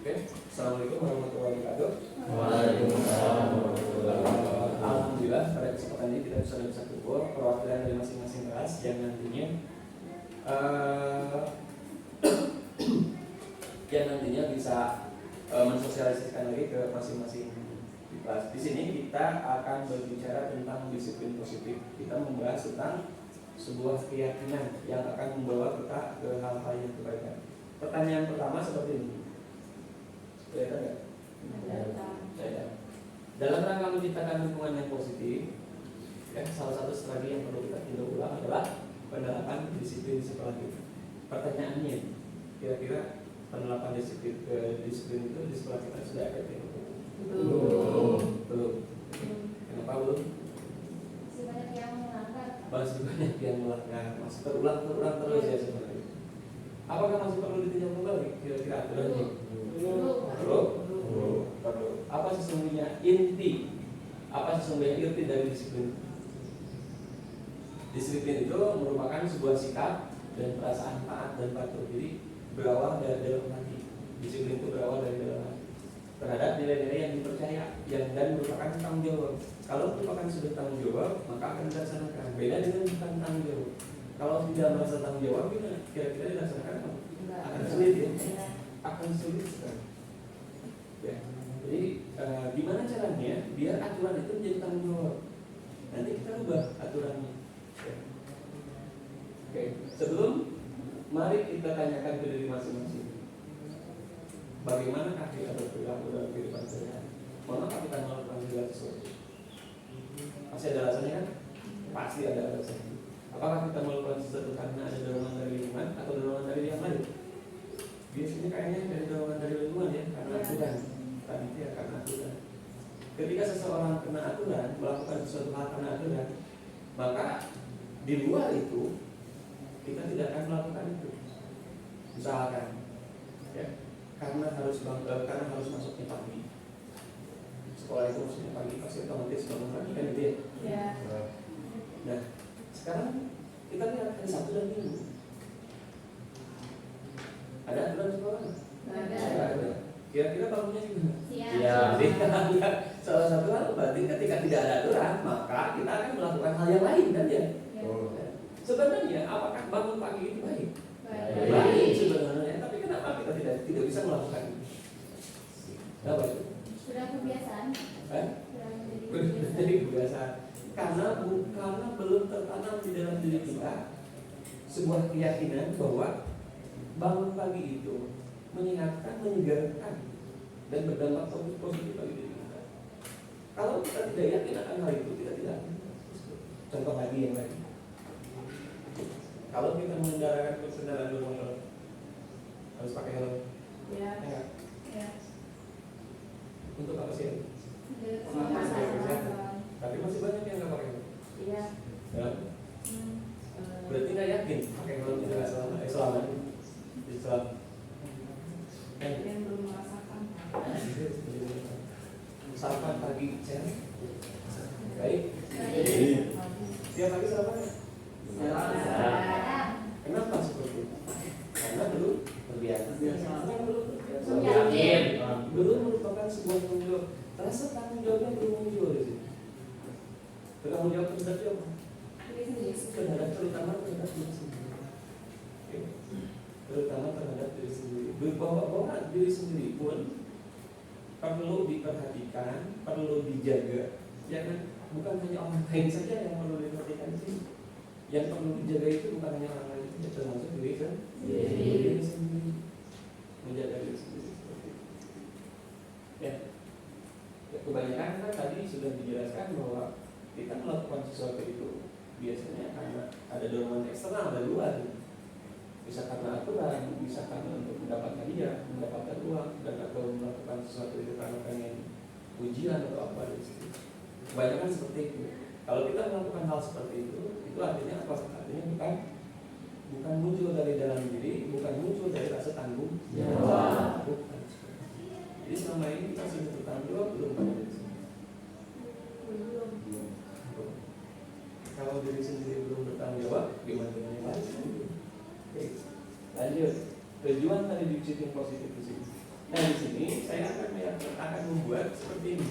Oke, assalamualaikum warahmatullahi wabarakatuh. Waalaikumsalam warahmatullahi wabarakatuh. Alhamdulillah pada kesempatan ini kita sudah bisa kumpul perwakilan dari masing-masing kelas yang nantinya bisa mensosialisasikan lagi ke masing-masing kelas. Di sini kita akan berbicara tentang disiplin positif. Kita membahas tentang sebuah keyakinan yang akan membawa kita ke hal-hal yang kebaikan. Pertanyaan pertama seperti ini. Kelihatan nggak? Kelihatan. Dalam rangka menciptakan lingkungan yang positif, ya, salah satu strategi yang perlu kita tinjau ulang adalah penerapan disiplin sekolah kita. Pertanyaannya, kira-kira penerapan disiplin itu di sekolah kita sudah efektif? Belum. Kenapa belum? Masih banyak yang melanggar. Masih banyak yang melanggar, masih terulang terus ya sebenarnya. Apakah masih perlu ditinjau kembali kira-kira aturannya? Perlu. Apa sesungguhnya inti dari disiplin? Disiplin itu merupakan sebuah sikap dan perasaan taat dan patuh. Jadi berawal dari dalam hati. Disiplin itu berawal dari dalam hati terhadap nilai-nilai yang dipercaya dan merupakan tanggung jawab. Kalau merupakan sudah tanggung jawab, maka akan dilaksanakan. Beda dengan bukan tanggung jawab. Kalau tidak merasa tanggung jawab, kira-kira dilaksanakan apa? Akan sulit ya. Akan sulit sekali. Ya. Jadi gimana caranya biar aturan itu menjadi tanggung jawab? Nanti kita ubah aturannya. Ya. Oke. Sebelum mari kita tanyakan ke diri masing-masing. Bagaimanakah kita berperilaku dalam kehidupan sehari-hari? Mengapa kita melakukan segala sesuatu? Pasti ada alasannya kan? Pasti ada alasannya. Apakah kita melakukan sesuatu karena ada dorongan dari lingkungan atau dorongan dari yang lain? Biasanya kayaknya dari dorongan dari lingkungan ya, karena aturan. Tadi itu ya karena aturan. Ketika seseorang kena aturan, melakukan sesuatu hal karena aturan, maka di luar itu kita tidak akan melakukan itu. Misalkan, ya, karena harus masuknya pagi. Sekolah itu masuknya pagi, pasti otomatis bangun pagi kan gitu ya. Ya. Nah, sekarang kita lihat hari Sabtu dan Minggu. Ada aturan sekolah? Ada. Kira-kira bangunnya gimana? Siap. Jadi salah satu hal berarti ketika tidak ada aturan, maka kita akan melakukan hal yang lain kan ya? Sebenarnya apakah bangun pagi itu baik? Baik sebenarnya, tapi kenapa kita tidak bisa melakukan itu? Kenapa itu? Sudah kebiasaan. Jadi kebiasaan. Karena belum tertanam di dalam diri kita sebuah keyakinan bahwa bangun pagi itu menyehatkan, menyegarkan, dan berdampak positif bagi diri kita. Kalau kita tidak yakin akan hal itu, kita tidak akan. Contoh lagi yang lain. Kalau kita mengendarai kendaraan bermotor, harus pakai helm. Ya. Ya. Untuk apa sih? Tapi masih banyak yang nggak pakai helm. Iya. Ya. Berarti nggak yakin pakai helm itu nggak selama Islam. Yang belum merasakan. Sarapan pagi sehat. Baik. Tiap pagi sarapan ya? Kenapa seperti itu? Karena belum terbiasa. Belum merupakan sebuah tanggung jawab. Rasa tanggung jawabnya belum muncul di sini. Tanggung jawab terhadap siapa? Terutama terhadap diri sendiri. Terutama terhadap diri sendiri. Bahwa diri sendiri pun perlu diperhatikan, perlu dijaga. Jangan bukan hanya orang lain saja yang perlu diperhatikan sih. Yang perlu dijaga itu bukan hanya orang lain saja, termasuk diri sendiri. Menjaga diri sendiri seperti itu. Ya. Kebanyakan kan tadi sudah dijelaskan bahwa kita melakukan sesuatu itu biasanya karena ada dorongan eksternal dari luar. Bisa karena aturan, bisa karena untuk mendapatkan hadiah, mendapatkan uang, dan atau melakukan sesuatu itu karena pengen ujian atau apa dari situ. Kebanyakan seperti itu. Kalau kita melakukan hal seperti itu artinya apa? Artinya bukan muncul dari dalam diri, bukan muncul dari rasa tanggung jawab. Bukan. Jadi selama ini kita sudah bertanggung jawab belum pada diri sendiri. Kalau diri sendiri belum bertanggung jawab, gimana dengan yang lain? Oke, lanjut. Tujuan dari disiplin positif di sini. Nah di sini saya akan membuat seperti ini.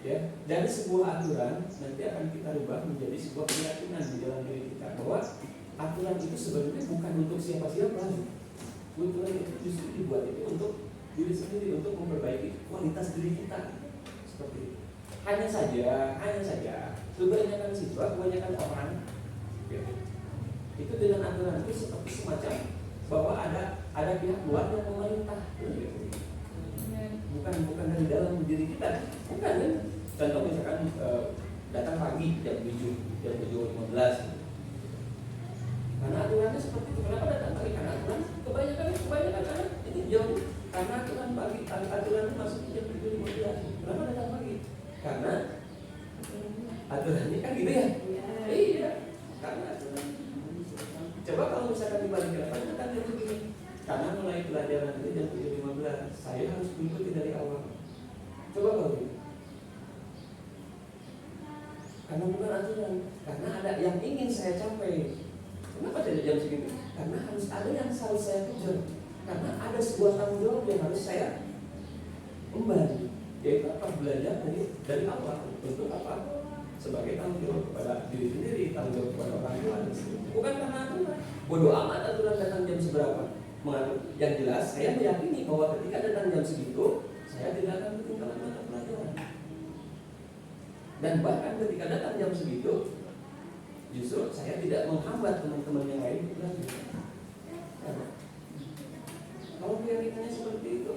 Ya, dari sebuah aturan nanti akan kita rubah menjadi sebuah keyakinan di dalam diri kita bahwa aturan itu sebenarnya bukan untuk siapa-siapa. Aturan itu justru dibuat itu untuk diri sendiri, untuk memperbaiki kualitas diri kita. Seperti itu. Hanya saja kebanyakan siswa, kebanyakan orang ya, itu dengan aturan itu seperti semacam bahwa ada pihak luar yang memerintah, bukan dari dalam diri kita, bukan kan? Contoh misalkan datang pagi jam 7:15, karena aturannya seperti itu. Kenapa datang pagi? Karena aturan kebanyakan anak ini jauh, karena aturan pagi, aturan masuk jam 7:15. Kenapa datang pagi? Karena aturannya kan gitu ya. Iya, karena aturan. Coba kalau misalkan dibalik lagi kan dia begini. Karena mulai pelajaran itu jam 7:15, saya harus mengikuti dari awal. Coba kalau gitu. Karena bukan aturan, karena ada yang ingin saya capai. Kenapa tidak jam segitu? Karena harus ada yang harus saya kejar. Karena ada sebuah tanggung jawab yang harus saya emban, yaitu apa? Belajar dari awal. Untuk apa? Sebagai tanggung jawab kepada diri sendiri, tanggung jawab kepada orang tua. Bukan karena aturan. Bodoh amat aturan datang jam seberapa. Mengatur. Yang jelas saya meyakini bahwa ketika datang jam segitu, saya tidak akan ketinggalan mata pelajaran. Dan bahkan ketika datang jam segitu, justru saya tidak menghambat teman-teman yang lain belajar. Kalau keyakinannya seperti itu,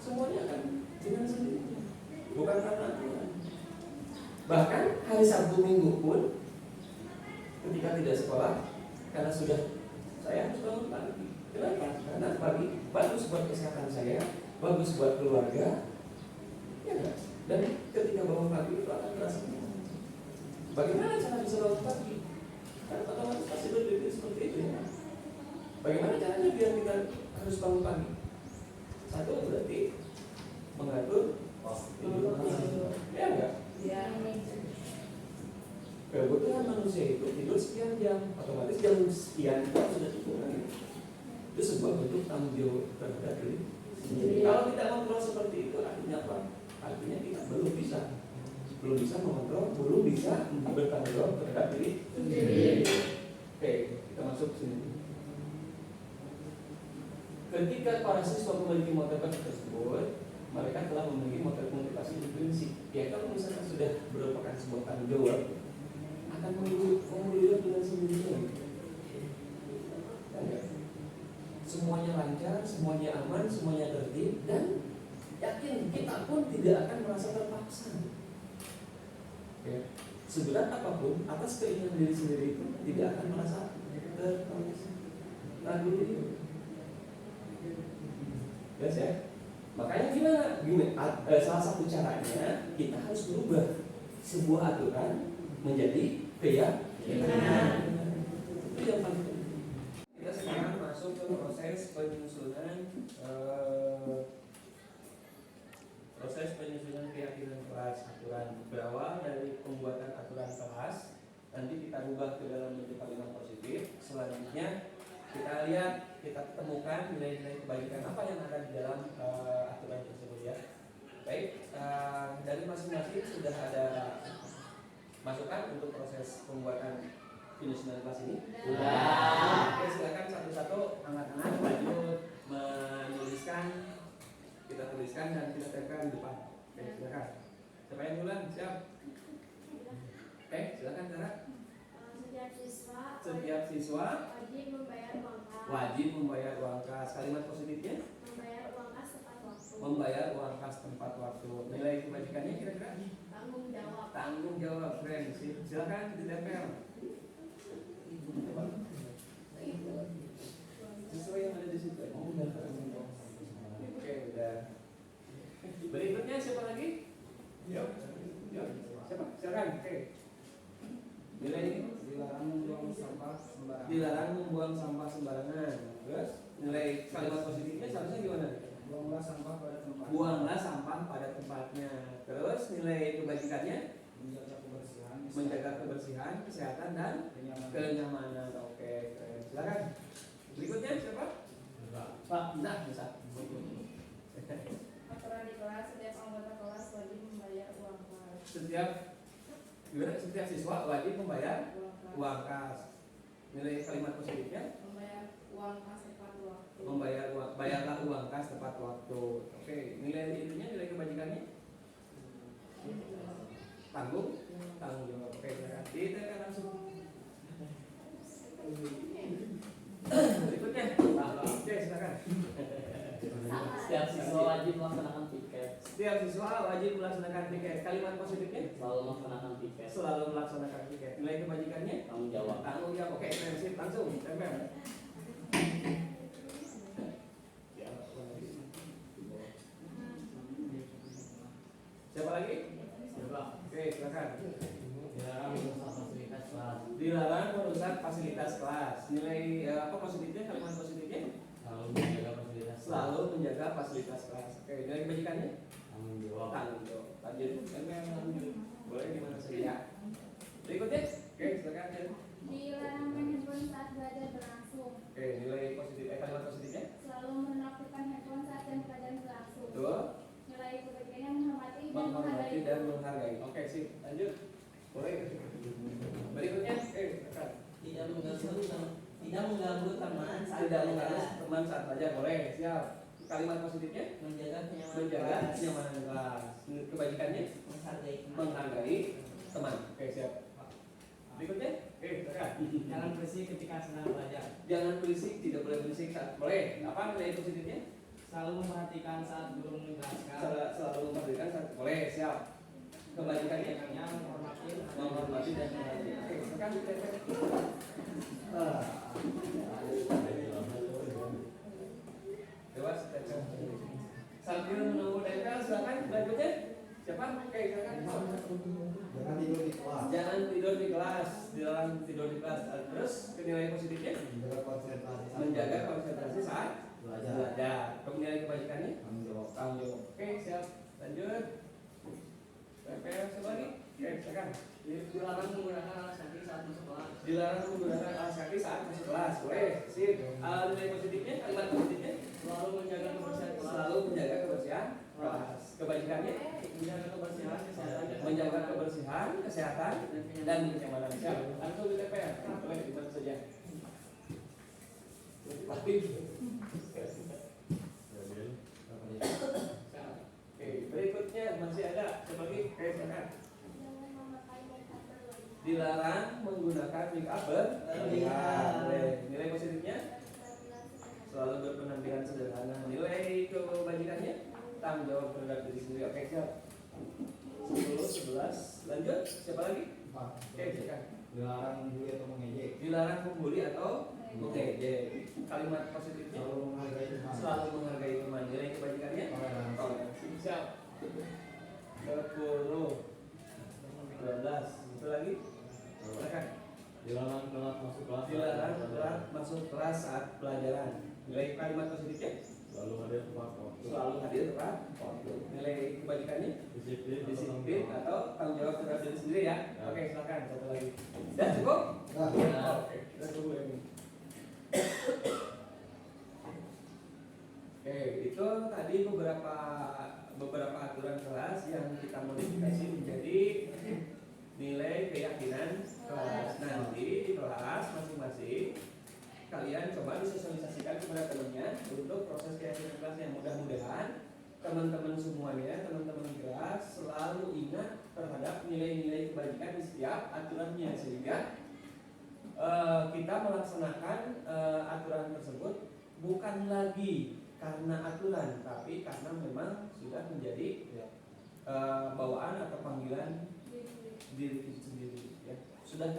semuanya akan dengan sendirinya, bukan karena aturan. Bahkan hari Sabtu Minggu pun, ketika tidak sekolah, karena sudah saya harus bangun pagi. Kenapa? Karena pagi bagus buat kesehatan saya, bagus buat keluarga, ya kan? Dan ketika bangun pagi itu akan terasa. Bagaimana cara bisa bangun pagi? Karena otomatis pasti berpikir seperti itu ya. Bagaimana caranya biar kita harus bangun pagi? Satu berarti mengatur ya enggak? Ya. Kebutuhan manusia itu tidur sekian jam, otomatis jam sekian itu sudah cukup kan? Itu sebuah bentuk tanggung jawab terhadap diri sendiri. Kalau kita mengontrol seperti itu artinya apa? Artinya kita belum bisa mengontrol, belum bisa bertanggung jawab terhadap diri sendiri. Oke, kita masuk sini. Ketika para siswa memiliki motivasi tersebut, mereka telah memiliki motivasi intrinsik. Ya kalau misalnya sudah merupakan sebuah tanggung jawab, akan mengulir dengan sendirinya. Semuanya lancar, semuanya aman, semuanya tertib, dan yakin kita pun tidak akan merasa terpaksa. Ya. Seberat apapun atas keinginan diri sendiri itu tidak akan merasa terpaksa. Yes, ya. Makanya gimana? Salah satu caranya kita harus berubah sebuah aturan menjadi keyakinan. Itu yang paling penting. Kita sekarang masuk ke proses penyusunan keyakinan kelas. Aturan berawal dari pembuatan aturan kelas, nanti kita rubah ke dalam bentuk kalimat positif. Selanjutnya kita lihat, kita temukan nilai-nilai kebaikan apa yang ada di dalam aturan tersebut ya. Baik, dari masing-masing sudah ada masukan untuk proses pembuatan penyusunan kelas ini? Sudah. Oke, silakan satu-satu angkat-angkat lanjut menuliskan. Kita tuliskan dan kita tempelkan di depan. Oke, silakan. Siapa yang duluan? Siap? Oke, silakan Sarah. Setiap siswa wajib membayar uang kas. Wajib membayar uang kas. Kalimat positifnya? Membayar uang kas tepat waktu. Membayar uang kas tepat waktu. Nilai kebajikannya kira-kira? Tanggung jawab. Tanggung jawab, keren. Silakan ditempel. Sesuai yang ada di situ. Oke, udah. Berikutnya siapa lagi? Yuk. Siapa? Silakan. Oke. Nilai ini dilarang membuang sampah sembarangan. Dilarang membuang sampah sembarangan. Terus nilai kalimat positifnya seharusnya gimana? Buanglah sampah pada tempatnya. Buanglah sampah pada tempatnya. Terus nilai kebajikannya? Menjaga kebersihan, kesehatan dan kenyamanan. Oke, keren. Silakan. Berikutnya siapa? Pak. Nah, bisa. Aturan di kelas, setiap anggota kelas wajib membayar uang kelas. Setiap siswa wajib membayar Uang kelas. uang kas. Nilai kalimat positifnya Membayar uang kelas tepat waktu. bayarlah uang kas tepat waktu. Oke, nilai itunya, nilai kebajikannya tanggung jawab. Oke, kita kan langsung berikutnya. Oke, silakan. Setiap siswa wajib melaksanakan piket. Setiap siswa wajib melaksanakan piket. Kalimat positifnya Selalu melaksanakan piket. selalu melaksanakan piket. Nilai kebajikannya Tanggung jawab. tanggung jawab. Oke, prinsip langsung tempel. Siapa lagi? Oke, silakan. Dilarang merusak fasilitas kelas. Nilai apa positifnya? Kalimat positifnya selalu menjaga fasilitas kelas. Oke, nilai kebajikannya Tanggung jawab. tanggung jawab. Lanjut, lanjut. Boleh gimana saja. Berikutnya, oke, silakan. Jen. Dilarang main handphone saat belajar berlangsung. Oke, nilai positif, kalimat positifnya. Selalu menerapkan handphone saat jam pelajaran berlangsung. Betul. Nilai kebajikannya menghormati dan Menghormati menghargai. dan menghargai. Oke, sip. Lanjut. Boleh. Berikutnya, silakan. Tidak mengganggu teman saat Tidak belajar. mengganggu teman saat belajar. Boleh, siap. Kalimat positifnya Menjaga kenyamanan menjaga kelas. kenyamanan kelas. Kebajikannya Menghargai teman. menghargai teman. Oke, siap. Berikutnya, silakan. Jangan berisik ketika sedang belajar. Jangan berisik, tidak boleh berisik saat boleh. Apa nilai positifnya? Selalu memperhatikan saat guru menjelaskan. Selalu memperhatikan saat boleh, siap. Kebajikannya menghormati dan menghargai. Oke, silakan. Dewas, sambil menunggu tempel, silakan. Berikutnya, siapa? Oke, silakan. Jangan tidur di kelas. Jangan tidur di kelas, dilarang tidur di kelas. Terus nilai positifnya Menjaga konsentrasi. menjaga konsentrasi saat belajar. belajar. Kemudian kebajikannya Tanggung jawab. tanggung jawab. Oke, siap. Lanjut. Tempel, siapa lagi? Oke, silakan. Dilarang menggunakan alas kaki saat masuk kelas. Dilarang menggunakan alas kaki saat masuk kelas. Boleh, sip. Nilai positifnya, kalimat positifnya Selalu menjaga kebersihan kelas. selalu menjaga kebersihan kelas. Kebajikannya Menjaga kebersihan, kesehatan, menjaga kebersihan, kesehatan, dan kenyamanan. Siap. Langsung di TPR. Boleh dimana saja. Pasti. Oke, berikutnya masih ada seperti silakan. Jangan memakai makeup berlebihan. Dilarang menggunakan make up berlebihan. Boleh. Nilai positifnya selalu berpenampilan sederhana. Nilai kebajikannya tanggung jawab terhadap diri sendiri. Oke, siap. 10, 11. Lanjut. Siapa lagi? Oke, silakan. Dilarang membuli atau mengejek. Dilarang membuli atau mengejek. Kalimat positifnya Selalu menghargai teman. selalu menghargai teman. Nilai kebajikannya Toleransi. toleransi. Siap. 10, 12. Itu lagi. Silakan. Dilarang telat masuk kelas. Dilarang telat masuk kelas saat pelajaran. Nilai kalimat positifnya Lalu hadir tepat waktu. selalu hadir tepat waktu. Nilai kebajikannya disiplin atau tanggung jawab terhadap diri sendiri ya. Oke, silakan satu lagi. Dan cukup? Nah, Oke, kita tunggu ini. Oke, itu tadi beberapa aturan kelas yang kita modifikasi menjadi nilai keyakinan kelas. Nanti di kelas masing-masing kalian coba disosialisasikan kepada temannya untuk proses keyakinan kelasnya. Mudah-mudahan teman-teman semuanya, teman-teman kelas selalu ingat terhadap nilai-nilai kebajikan di setiap aturannya, sehingga kita melaksanakan aturan tersebut bukan lagi karena aturan, tapi karena memang sudah menjadi bawaan atau panggilan diri sendiri. Ya. Sudah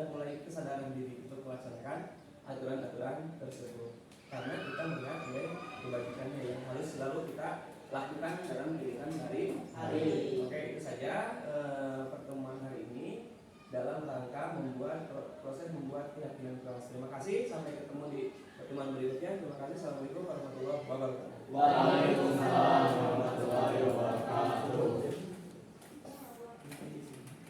mulai kesadaran diri untuk melaksanakan aturan-aturan tersebut. Karena kita melihat nilai kebajikannya yang harus selalu kita lakukan dalam kehidupan hari-hari. Oke, itu saja pertemuan hari ini dalam rangka membuat proses membuat keyakinan kelas. Terima kasih, sampai ketemu di pertemuan berikutnya. Terima kasih. Assalamualaikum warahmatullahi wabarakatuh. Waalaikumsalam warahmatullahi wabarakatuh.